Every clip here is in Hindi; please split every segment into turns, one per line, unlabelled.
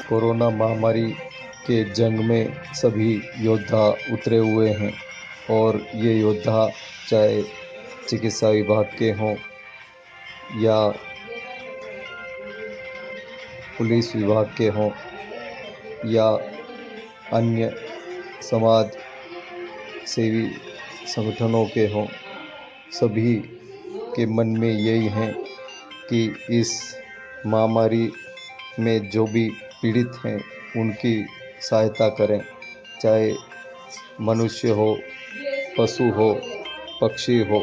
कोरोना महामारी के जंग में सभी योद्धा उतरे हुए हैं और ये योद्धा चाहे चिकित्सा विभाग के हों या पुलिस विभाग के हों या अन्य समाज सेवी संगठनों के हों, सभी के मन में यही है कि इस महामारी में जो भी पीड़ित हैं उनकी सहायता करें, चाहे मनुष्य हो, पशु हो, पक्षी हो।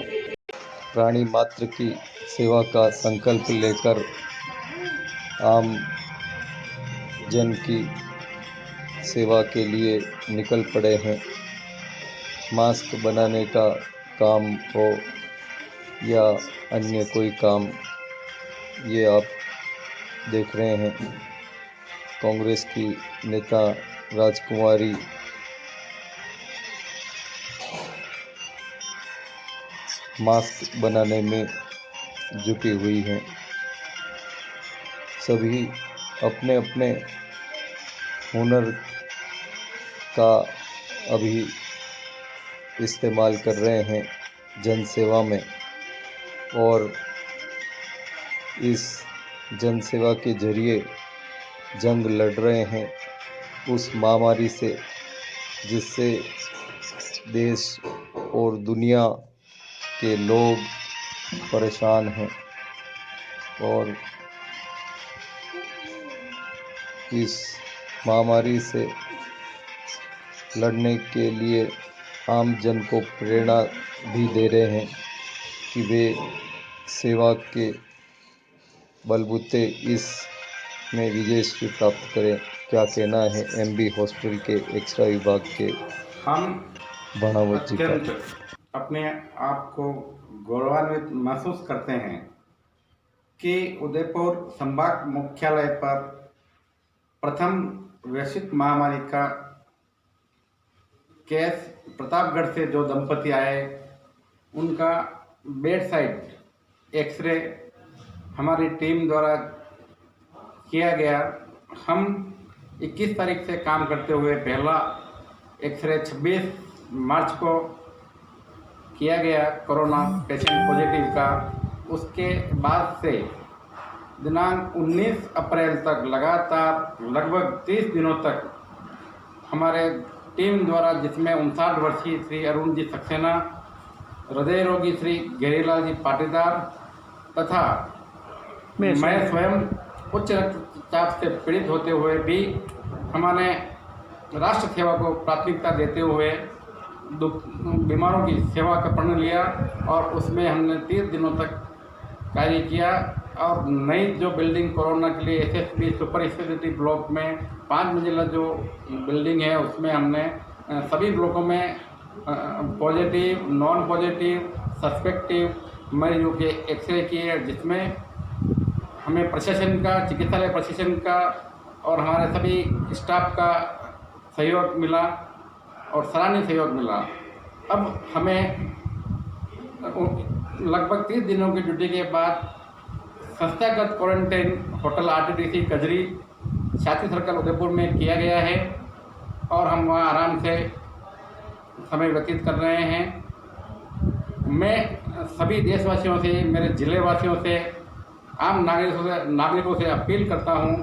प्राणी मात्र की सेवा का संकल्प लेकर आम जन की सेवा के लिए निकल पड़े हैं। मास्क बनाने का काम हो या अन्य कोई काम, ये आप देख रहे हैं कांग्रेस की नेता राजकुमारी मास्क बनाने में जुटी हुई हैं। सभी अपने अपने हुनर का अभी इस्तेमाल कर रहे हैं जन सेवा में और इस जन सेवा के जरिए जंग लड़ रहे हैं उस महामारी से, जिससे देश और दुनिया के लोग परेशान हैं। और इस महामारी से लड़ने के लिए आम जन को प्रेरणा भी दे रहे हैं कि वे सेवा के बलबूते इस में विजय श्री प्राप्त करें। क्या कहना है एमबी हॉस्पिटल के एक्सरे विभाग के
हम
भाणावत जी का?
अत्यंत अपने आप को गौरवान्वित महसूस करते हैं कि उदयपुर संभाग मुख्यालय पर प्रथम वैश्विक महामारी का केस प्रतापगढ़ से जो दंपति आए उनका बेड साइड एक्सरे हमारी टीम द्वारा किया गया। हम 21 तारीख से काम करते हुए पहला एक्सरे 26 मार्च को किया गया कोरोना पेशेंट पॉजिटिव का। उसके बाद से दिनांक 19 अप्रैल तक लगातार लगभग 30 दिनों तक हमारे टीम द्वारा, जिसमें 59 वर्षीय श्री अरुण जी सक्सेना, हृदय रोगी श्री गहरीलाल जी पाटीदार तथा मैं स्वयं उच्च रक्तचाप से पीड़ित होते हुए भी हमारे राष्ट्र सेवा को प्राथमिकता देते हुए बीमारों की सेवा का प्रण लिया और उसमें हमने 30 दिनों तक कार्य किया। और नई जो बिल्डिंग कोरोना के लिए एसएसपी सुपर स्पेशलिटी ब्लॉक में 5 मंजिला जो बिल्डिंग है उसमें हमने सभी ब्लॉकों में पॉजिटिव, नॉन पॉजिटिव, सस्पेक्टिव मरीजों के एक्सरे किए, जिसमें हमें प्रशासन का, चिकित्सालय प्रशासन का और हमारे सभी स्टाफ का सहयोग मिला और सराहनीय सहयोग मिला। अब हमें लगभग 30 दिनों की ड्यूटी के बाद संस्थागत quarantine hotel RTDC Kajri Shastri circle Udaipur में किया गया है और हम वहाँ आराम से समय व्यतीत कर रहे हैं। मैं सभी देशवासियों से, मेरे जिले वासियों से, आम नागरिकों से अपील करता हूं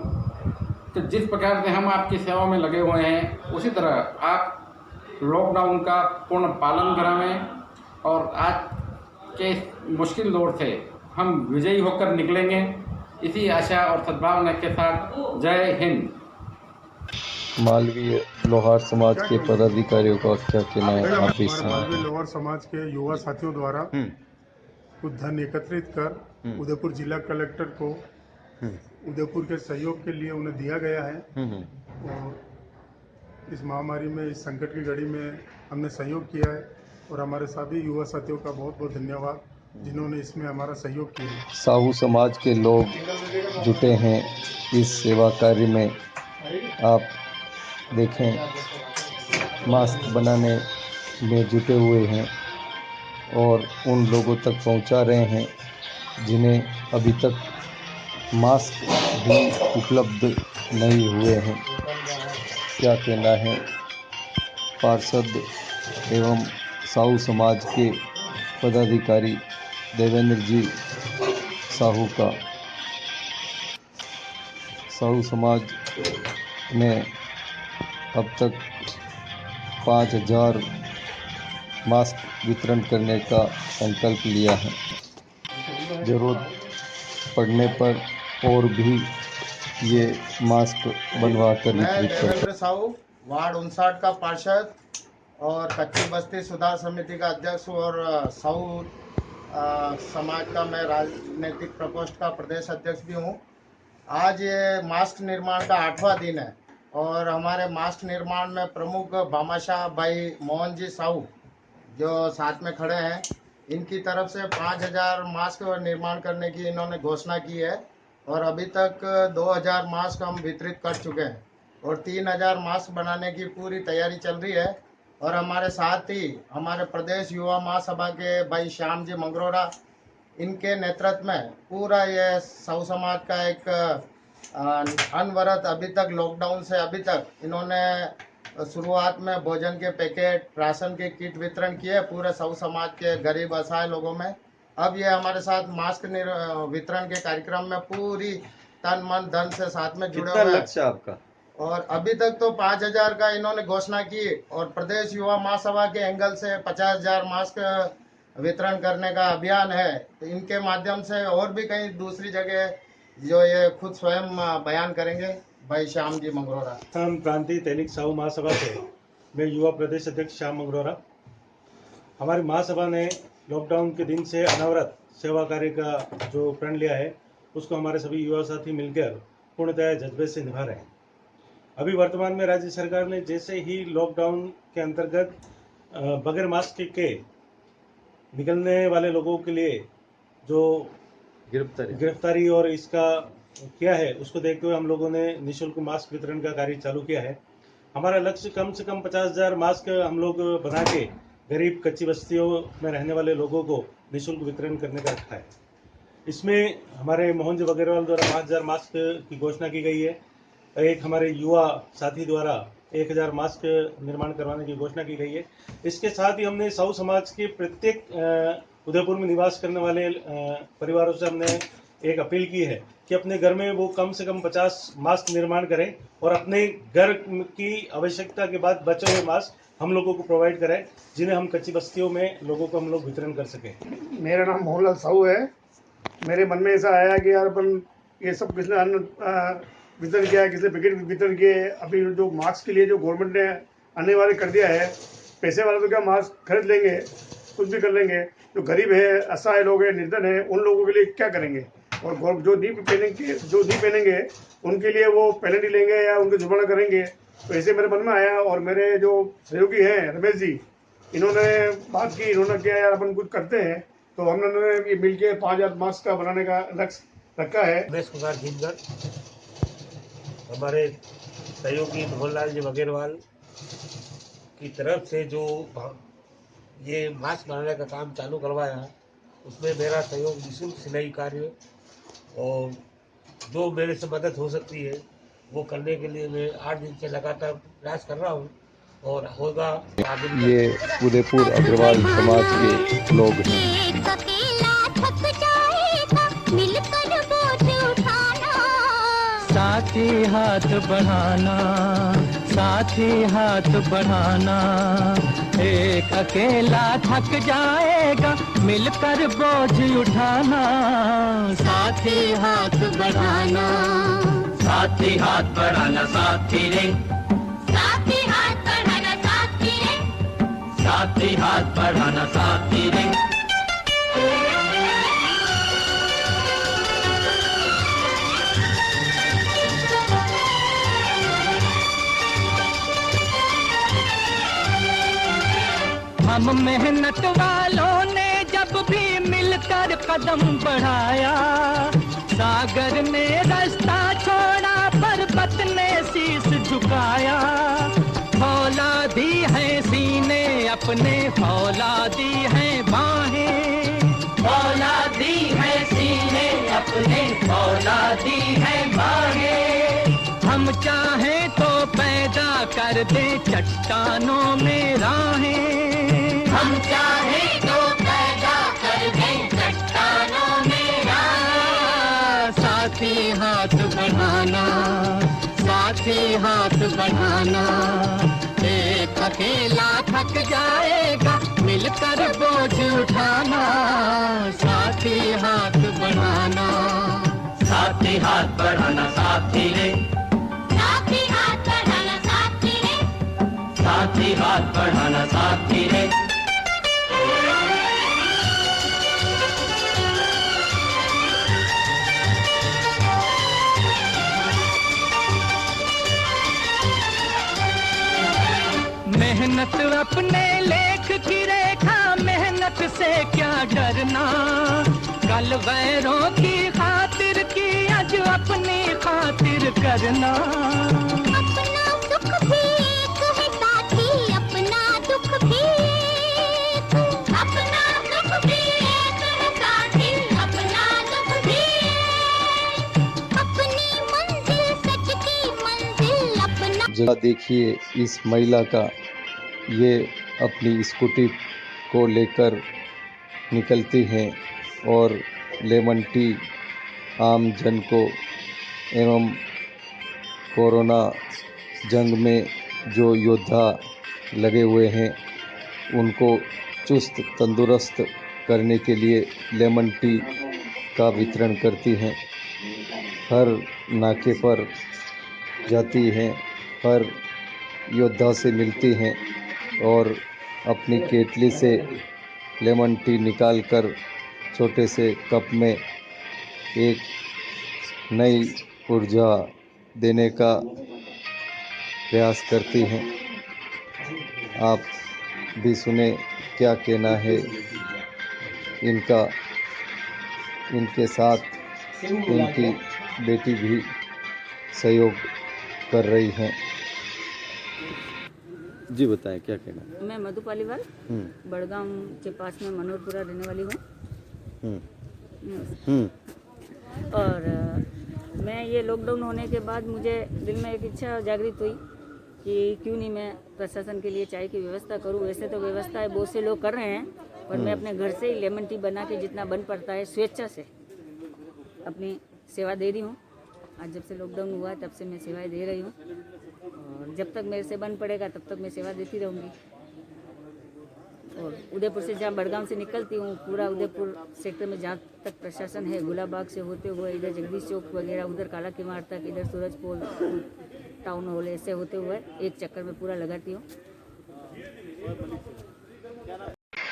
कि जिस प्रकार से हम आपकी सेवा में लगे हुए हैं उसी तरह आप लॉकडाउन का पूर्ण पालन करावें और आज के इस मुश्किल दौर से हम विजयी होकर निकलेंगे। इसी आशा और सद्भावना के साथ जय हिंद।
मालवीय लोहार समाज के पदाधिकारियों का क्या कहना है? आप इस
मालवीय लोहार समाज के युवा साथियों द्वारा कुछ धन एकत्रित कर उदयपुर जिला कलेक्टर को उदयपुर के सहयोग के लिए उन्हें दिया गया है और इस महामारी में, इस संकट की घड़ी में हमने सहयोग किया है और हमारे सभी युवा साथियों का बहुत बहुत धन्यवाद जिन्होंने इसमें हमारा सहयोग किया।
साहू समाज के लोग जुटे हैं इस सेवा कार्य में। आप देखें, मास्क बनाने में जुटे हुए हैं और उन लोगों तक पहुंचा रहे हैं जिन्हें अभी तक मास्क भी उपलब्ध नहीं हुए हैं। क्या कहना है पार्षद एवं साहू समाज के पदाधिकारी देवेंद्र जी साहू का। साहू समाज ने अब तक 5000 मास्क वितरण करने का संकल्प लिया है। जरूरत पड़ने पर और भी ये मास्क बनवा कर वितरित करें।
देवेंद्र साहू वार्ड 59 का पार्षद और कच्ची बस्ती सुधार समिति का अध्यक्ष और साहू समाज का मैं राजनीतिक प्रकोष्ठ का प्रदेश अध्यक्ष भी हूँ। आज ये मास्क निर्माण का 8वां दिन है और हमारे मास्क निर्माण में प्रमुख भामाशाह भाई मोहन जी साहू जो साथ में खड़े हैं, इनकी तरफ से 5000 मास्क निर्माण करने की इन्होंने घोषणा की है और अभी तक 2000 मास्क हम वितरित कर चुके हैं और 3000 मास्क बनाने की पूरी तैयारी चल रही है। और हमारे साथ ही हमारे प्रदेश युवा महासभा के भाई श्याम जी मंगरोरा, इनके नेतृत्व में पूरा ये साहू समाज का एक अनवरत अभी तक लॉकडाउन से अभी तक इन्होंने शुरुआत में भोजन के पैकेट, राशन के किट वितरण किए पूरे साहू समाज के गरीब असहाय लोगों में। अब ये हमारे साथ मास्क वितरण के कार्यक्रम में पूरी तन मन धन से साथ में जुड़े हुए हैं।
लक्ष्य आपका? और
अभी तक तो 5000 का इन्होंने घोषणा की और प्रदेश युवा महासभा के एंगल से 50000 मास्क वितरण करने का अभियान है। तो इनके माध्यम से और भी कहीं दूसरी जगह जो ये खुद स्वयं बयान करेंगे भाई श्याम जी मंगरोरा।
हम प्रांतीय दैनिक साहू महासभा से मैं युवा प्रदेश अध्यक्ष श्याम मंगरोरा। हमारी महासभा ने लॉकडाउन के दिन से अनवरत सेवा कार्य का जो प्रण लिया है उसको हमारे सभी युवा साथी मिलकर पूर्णतः जज्बे से निभा रहे हैं। अभी वर्तमान में राज्य सरकार ने जैसे ही लॉकडाउन के अंतर्गत बगैर मास्क के निकलने वाले लोगों के लिए जो गिरफ्तारी और इसका किया है, उसको देखते हुए हम लोगों ने निःशुल्क मास्क वितरण का कार्य चालू किया है। हमारा लक्ष्य कम से कम 50000 मास्क हम लोग बना के गरीब कच्ची बस्तियों में रहने वाले लोगों को निःशुल्क वितरण करने का रखा है। इसमें हमारे मोहन जी अग्रवाल द्वारा 5000 मास्क की घोषणा की गई है। एक हमारे युवा साथी द्वारा 1000 मास्क निर्माण करवाने की घोषणा की गई है। इसके साथ ही हमने साहू समाज के प्रत्येक उदयपुर में निवास करने वाले परिवारों से हमने एक अपील की है कि अपने घर में वो कम से कम 50 मास्क निर्माण करें और अपने घर की आवश्यकता के बाद बचे हुए मास्क हम लोगों को प्रोवाइड करें, जिन्हें हम कच्ची बस्तियों में लोगों को हम लोग वितरण कर सकें।
मेरा नाम मोहनलाल साहू है। मेरे मन में ऐसा आया कि यार अपन ये सब किसने अन्न वितरण किया है, किसने पैकेट वितरण किए। अभी जो मास्क के लिए जो गवर्नमेंट ने अनिवार्य कर दिया है, पैसे वाले तो क्या मास्क खरीद लेंगे, कुछ भी कर लेंगे। जो गरीब है, असहाय लोग हैं, निर्धन है, उन लोगों के लिए क्या करेंगे। और जो नहीं पहनेंगे उनके लिए वो पेनल्टी लेंगे या उनको जुर्माना करेंगे। तो ऐसे मेरे मन में आया और मेरे जो सहयोगी हैं रमेश जी, इन्होंने बात की, इन्होंने किया यार अपन कुछ करते हैं। तो हमने मिल के 5000 मास्क का बनाने का लक्ष्य रखा है।
रमेश कुमार जिनगर, हमारे सहयोगी मोहनलाल जी अग्रवाल की तरफ से जो ये मास्क बनाने का काम चालू करवाया, उसमें मेरा सहयोग निःशुल्क सिलाई कार्य और जो मेरे से मदद हो सकती है वो करने के लिए मैं 8 दिन से लगातार प्रयास कर रहा हूँ और होगा।
ये उदयपुर अग्रवाल समाज के लोग हैं।
साथी हाथ बढ़ाना, साथी हाथ बढ़ाना, एक अकेला थक जाएगा, मिलकर बोझ उठाना। साथी हाथ बढ़ाना, साथी हाथ बढ़ाना, साथी रे, साथी हाथ बढ़ाना, साथी रे, साथी हाथ बढ़ाना, साथी रे। हम मेहनत वालों ने जब भी मिलकर कदम बढ़ाया, सागर ने रास्ता छोड़ा, पर्वत ने शीश झुकाया। फौलादी है सीने अपने, फौलादी है बाहें, फौलादी है सीने अपने, औलादी है माहे। हम चाहें तो पैदा कर दे चट्टानों में राहें। हम चाहें तो पैदा कर दे चट्टानों में राहें। साथी हाथ बढ़ाना, साथी हाथ बढ़ाना, एक अकेला थक जाएगा मिलकर बोझ उठाना। साथी हाथ बढ़ाना, साथी हाथ बढ़ाना, साथी रे, साथी हाथ बढ़ाना, साथी रे, साथी हाथ बढ़ाना, साथी रे। मेहनत अपने लेख की रेखा, मेहनत से क्या डरना। कल वैरों की खातिर की आज अपनी खातिर करना। अपना सुख भी एक है साथी, अपना दुख भी एक। अपना सुख भी एक है साथी, अपना दुख भी एक। अपनी मंजिल सच की मंजिल अपना।
जरा देखिए इस महिला का, ये अपनी स्कूटी को लेकर निकलती हैं और लेमन टी आम जन को एवं कोरोना जंग में जो योद्धा लगे हुए हैं उनको चुस्त तंदुरुस्त करने के लिए लेमन टी का वितरण करती हैं। हर नाके पर जाती हैं, हर योद्धा से मिलती हैं और अपनी केतली से लेमन टी निकालकर छोटे से कप में एक नई ऊर्जा देने का प्रयास करती हैं। आप भी सुने क्या कहना है इनका। इनके साथ इनकी बेटी भी सहयोग कर रही हैं। जी बताएं क्या कहना।
मैं मधु पालीवाल बड़गांव के पास में मनोहरपुरा रहने वाली हूँ। और मैं ये लॉकडाउन होने के बाद मुझे दिल में एक इच्छा जागृत हुई कि क्यों नहीं मैं प्रशासन के लिए चाय की व्यवस्था करूँ। वैसे तो व्यवस्था बहुत से लोग कर रहे हैं, पर मैं अपने घर से ही लेमन टी बना के जितना बन पड़ता है स्वेच्छा से अपनी सेवा दे रही हूँ। आज जब से लॉकडाउन हुआ है तब से मैं सेवाएं दे रही हूँ और जब तक मेरे से बन पड़ेगा तब तक मैं सेवा देती रहूँगी। और उदयपुर से जहाँ बड़गांव से निकलती हूँ, पूरा उदयपुर सेक्टर में जहाँ तक प्रशासन है, गुलाबाग से होते हुए इधर जगदीश चौक वगैरह, उधर काला किमार तक, इधर सूरज पोल टाउन हॉल, ऐसे होते हुए एक चक्कर में पूरा लगाती हूँ।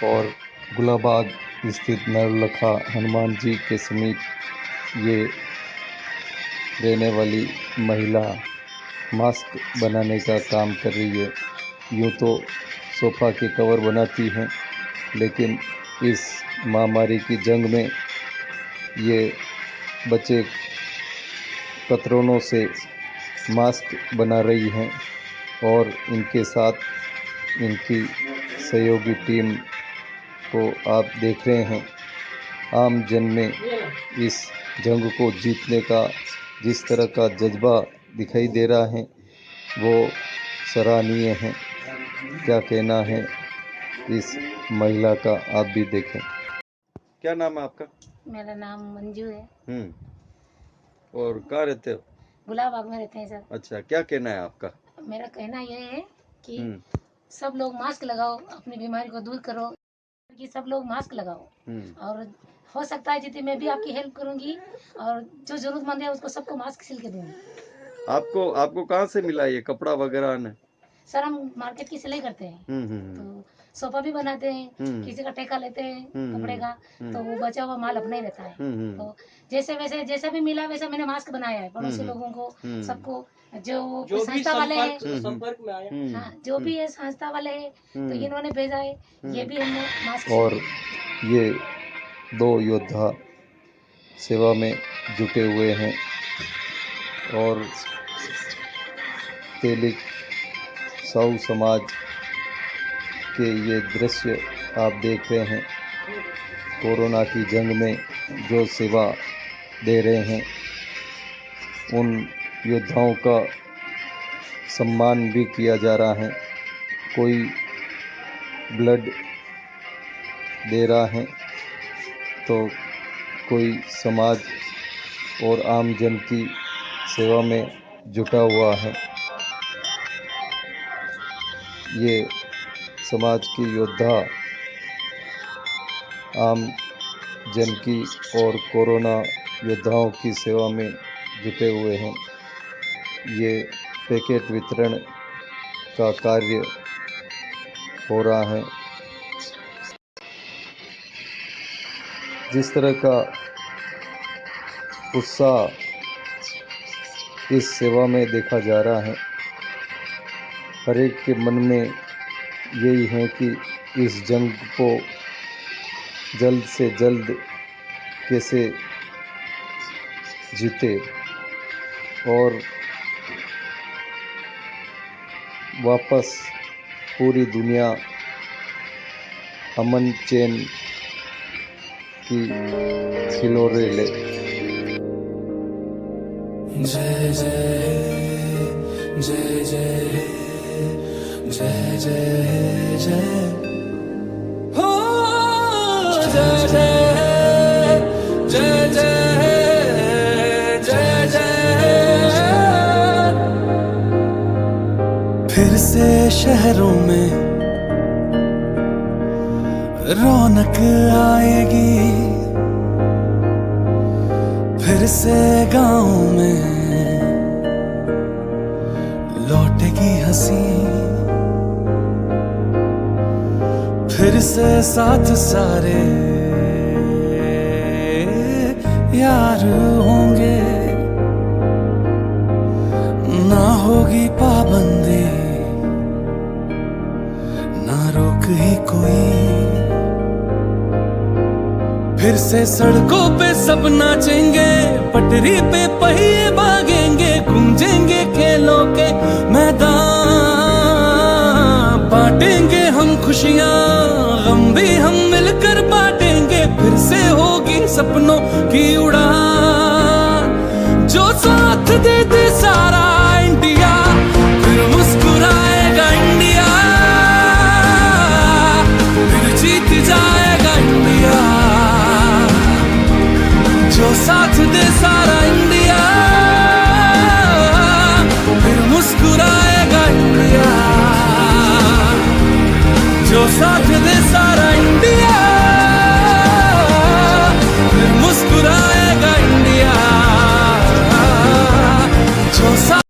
और गुलाबाग स्थित नवलखा हनुमान जी के समीप ये रहने वाली महिला मास्क बनाने का काम कर रही है। यूँ तो सोफ़ा के कवर बनाती हैं, लेकिन इस महामारी की जंग में ये बचे कतरनों से मास्क बना रही हैं और इनके साथ इनकी सहयोगी टीम को आप देख रहे हैं। आम जन में इस जंग को जीतने का जिस तरह का जज्बा दिखाई दे रहा है वो सराहनीय है। क्या कहना है इस महिला का, आप भी देखें। क्या नाम है आपका?
मेरा नाम मंजू है।
और कहाँ रहते हो?
गुलाबाग में रहते हैं सर।
अच्छा, क्या कहना है आपका?
मेरा कहना यह है कि सब लोग मास्क लगाओ, अपनी बीमारी को दूर करो, कि सब लोग मास्क लगाओ। और हो सकता है जितनी मैं भी आपकी हेल्प करूंगी और जो जरूरतमंद है उसको सबको मास्क सिल के दूंगी।
आपको कहाँ से मिला ये कपड़ा वगैरह ने?
सर हम मार्केट की सिलाई करते हैं, तो सोफा भी बनाते हैं, किसी का ठेका लेते हैं कपड़े का, तो वो बचा हुआ माल अपना ही रहता है। तो जैसे वैसे जैसा भी मिला वैसा मैंने मास्क बनाया है पड़ोसी लोगों को, सबको, जो संस्था वाले हैं,
संपर्क में आया,
हाँ जो भी है संस्था वाले हैं, तो इन्होंने भेजा है, ये भी हमने मास्क।
और ये दो योद्धा सेवा में जुटे हुए हैं और तेलिक साहू समाज के ये दृश्य आप देख रहे हैं। कोरोना की जंग में जो सेवा दे रहे हैं उन योद्धाओं का सम्मान भी किया जा रहा है। कोई ब्लड दे रहा है तो कोई समाज और आम जन की सेवा में जुटा हुआ है। ये समाज के योद्धा आम जन की और कोरोना योद्धाओं की सेवा में जुटे हुए हैं। ये पैकेट वितरण का कार्य हो रहा है। जिस तरह का उत्साह इस सेवा में देखा जा रहा है, हर एक के मन में यही है कि इस जंग को जल्द से जल्द कैसे जीते और वापस पूरी दुनिया अमन चैन की खिलोरे ले।
जय जय जय जय जय जय जय हो जय जय जय जय जय जय। फिर से शहरों में रौनक आएगी, फिर से गाँव में लौटेगी हंसी, फिर से साथ सारे यार होंगे, ना होगी पाबंदी ना रोक ही कोई। फिर से सड़कों पे सब नाचेंगे, पटरी पे पहिए भागेंगे, गूंजेंगे खेलों के मैदान, बांटेंगे हम खुशियाँ गम भी हम मिलकर बांटेंगे। फिर से होगी सपनों की उड़ान, जो साथ दे